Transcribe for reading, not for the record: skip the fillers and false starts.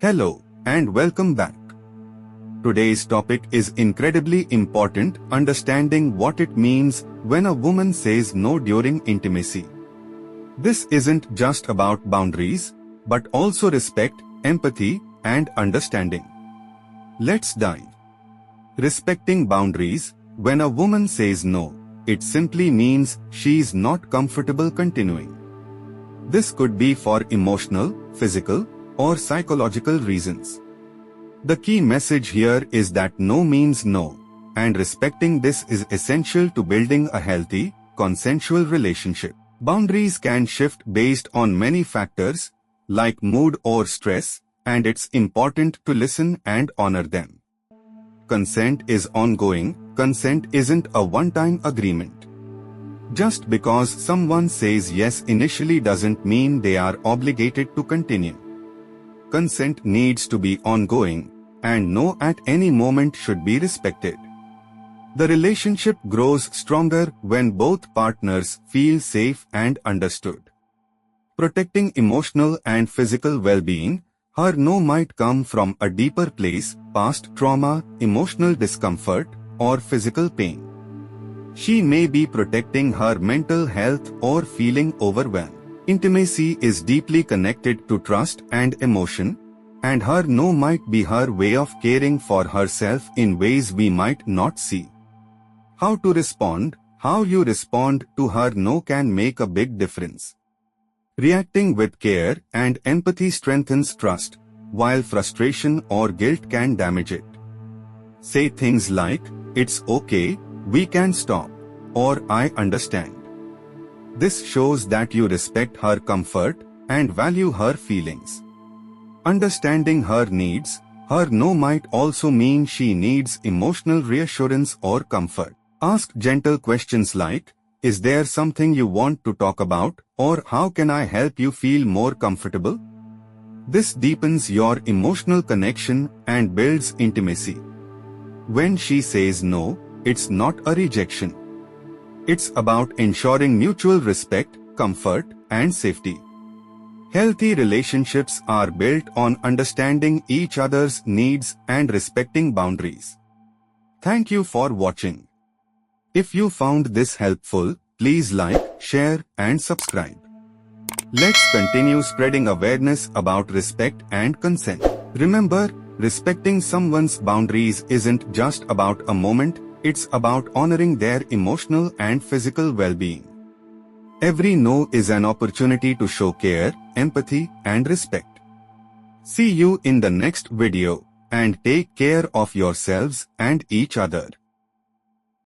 Hello, and welcome back. Today's topic is incredibly important, understanding what it means when a woman says no during intimacy. This isn't just about boundaries, but also respect, empathy, and understanding. Let's dive. Respecting boundaries. When a woman says no, it simply means she's not comfortable continuing. This could be for emotional, physical, or psychological reasons. The key message here is that no means no, and respecting this is essential to building a healthy, consensual relationship. Boundaries can shift based on many factors, like mood or stress, and it's important to listen and honor them. Consent is ongoing. Consent isn't a one-time agreement. Just because someone says yes initially doesn't mean they are obligated to continue. Consent needs to be ongoing, and no at any moment should be respected. The relationship grows stronger when both partners feel safe and understood. Protecting emotional and physical well-being. Her no might come from a deeper place, past trauma, emotional discomfort, or physical pain. She may be protecting her mental health or feeling overwhelmed. Intimacy is deeply connected to trust and emotion, and her no might be her way of caring for herself in ways we might not see. How to respond? How you respond to her no can make a big difference. Reacting with care and empathy strengthens trust, while frustration or guilt can damage it. Say things like, "It's okay, we can stop," or "I understand." This shows that you respect her comfort and value her feelings. Understanding her needs. Her no might also mean she needs emotional reassurance or comfort. Ask gentle questions like, "Is there something you want to talk about?" or "How can I help you feel more comfortable?" This deepens your emotional connection and builds intimacy. When she says no, it's not a rejection. It's about ensuring mutual respect, comfort, and safety. Healthy relationships are built on understanding each other's needs and respecting boundaries. Thank you for watching. If you found this helpful, please like, share, and subscribe. Let's continue spreading awareness about respect and consent. Remember, respecting someone's boundaries isn't just about a moment, it's about honoring their emotional and physical well-being. Every no is an opportunity to show care, empathy, and respect. See you in the next video, and take care of yourselves and each other.